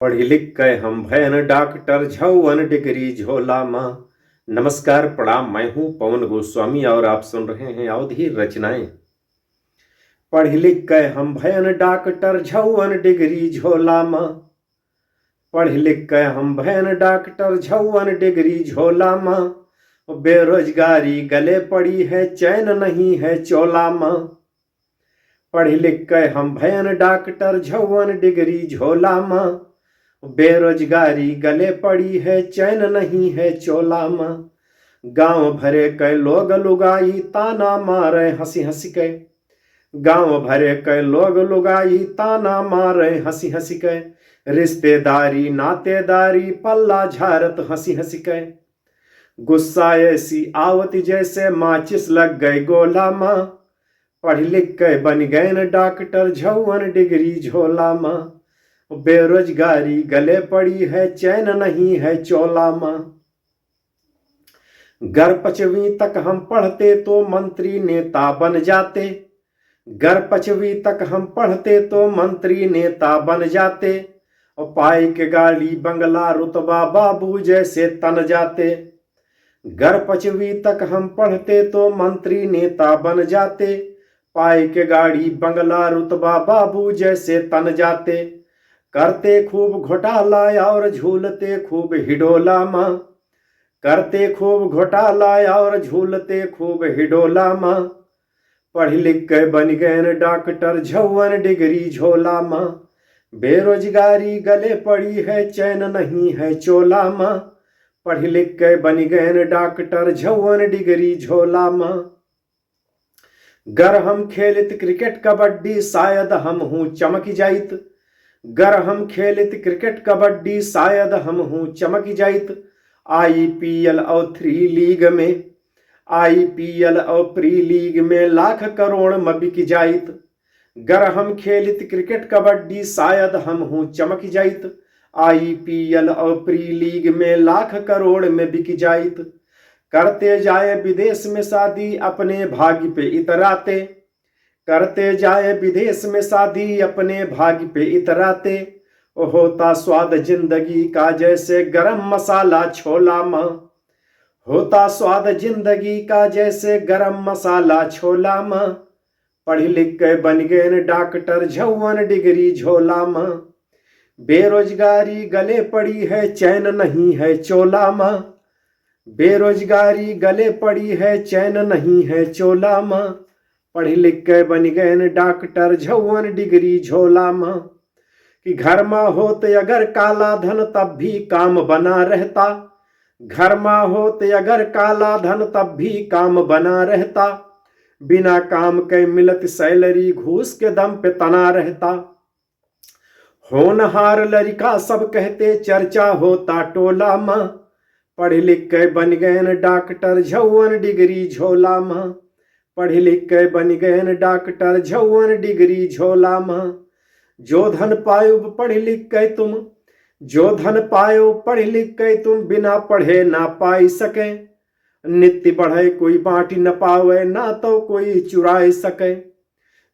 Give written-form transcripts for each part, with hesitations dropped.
पढ़ी लिख के हम भयन डॉक्टर झौवन डिग्री झोला माँ। नमस्कार प्रणाम, मैं हूँ पवन गोस्वामी और आप सुन रहे हैं अवधि रचनाएं। पढ़ी लिख के हम भयन डॉक्टर झौवन डिग्री झोला माँ। पढ़ लिख के हम भयन डॉक्टर झौवन डिग्री झोला माँ। बेरोजगारी गले पड़ी है, चैन नहीं है चोला माँ। पढ़ लिख के हम भयन डॉक्टर झौवन डिग्री झोला माँ। बेरोजगारी गले पड़ी है, चैन नहीं है चोला माँ। गांव भरे के लोग लुगाई ताना मारे हंसी हंसी के। गांव भरे के लोग लुगाई ताना मारे हंसी हंसी के। रिश्तेदारी नातेदारी पल्ला झारत हंसी हंसी के। गुस्सा ऐसी आवत जैसे माचिस लग गए गोला माँ। पढ़ लिख के बन गए डॉक्टर झौवन डिग्री झोला माँ। बेरोजगारी गले पड़ी है, चैन नहीं है चोला माँ। घर 5वीं तक हम पढ़ते तो मंत्री नेता बन जाते। घर 5वीं तक हम पढ़ते तो मंत्री नेता बन जाते। और पाई के गाड़ी बंगला रुतबा बाबू जैसे तन जाते। घर 5वीं तक हम पढ़ते तो मंत्री नेता बन जाते। पाई के गाड़ी बंगला रुतबा बाबू जैसे तन जाते। करते खूब घोटाला और झूलते खूब हिडोला माँ। करते खूब घोटाला और झूलते खूब हिडोला माँ। पढ़ लिख के बन गए डॉक्टर झौवन डिग्री झोला माँ। बेरोजगारी गले पड़ी है, चैन नहीं है चोला माँ। पढ़ लिख के बन गए डॉक्टर झौवन डिग्री झोला माँ। गर हम खेलित क्रिकेट कबड्डी शायद हम हूँ चमक जाइत। गर हम खेलित क्रिकेट कबड्डी शायद हम हूँ चमक जाइत। IPL और 3 लीग में, IPL और प्री लीग में लाख करोड़ में बिक जाइत। गर हम खेलित क्रिकेट कबड्डी शायद हम हूँ चमक जाइत। IPL और प्री लीग में लाख करोड़ में बिक जाइत। करते जाए विदेश में शादी अपने भाग्य पे इतराते। करते जाए विदेश में शादी अपने भाग्य पे इतराते। होता स्वाद जिंदगी का जैसे गरम मसाला छोला माँ। होता स्वाद जिंदगी का जैसे गरम मसाला छोला माँ। पढ़ लिख के बन गए डॉक्टर झौवन डिग्री झोला माँ। बेरोजगारी गले पड़ी है, चैन नहीं है चोला माँ। बेरोजगारी गले पड़ी है, चैन नहीं है चोला माँ। पढ़ लिख के बन गए डॉक्टर झौवन डिग्री झोला माँ। कि घर में होते अगर काला धन तब भी काम बना रहता। घर में होते अगर काला धन तब भी काम बना रहता। बिना काम के मिलत सैलरी घूस के दम पे तना रहता। होनहार लड़का सब कहते चर्चा होता टोला माँ। पढ़ लिख के बन गए डॉक्टर झौवन डिग्री झोला माँ। पढ़ लिख के बन गए डॉक्टर झौवन डिग्री झोला माँ। जो धन पायो पढ़ लिख के तुम, जो धन पायो पढ़ लिख के तुम बिना पढ़े ना पाई सके। नित्य बढ़े कोई बांटी न पावे, ना तो कोई चुराई सके।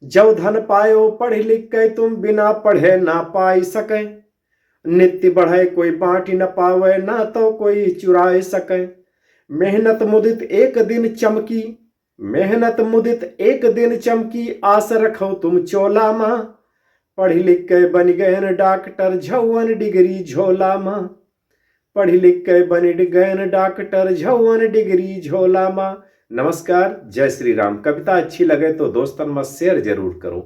जो धन पायो पढ़ लिख के तुम बिना पढ़े ना पाई सके। नित्य बढ़े कोई बांटी न पावे, ना तो कोई चुराई सके। मेहनत मुदित एक दिन चमकी, मेहनत मुदित एक दिन चमकी, आस रखो तुम चोला माँ। पढ़ लिख के बन गए डॉक्टर झौवन डिग्री झोला माँ। पढ़ लिख के बन गए डॉक्टर झौवन डिग्री झोला माँ। नमस्कार, जय श्री राम। कविता अच्छी लगे तो दोस्तन में शेयर जरूर करो।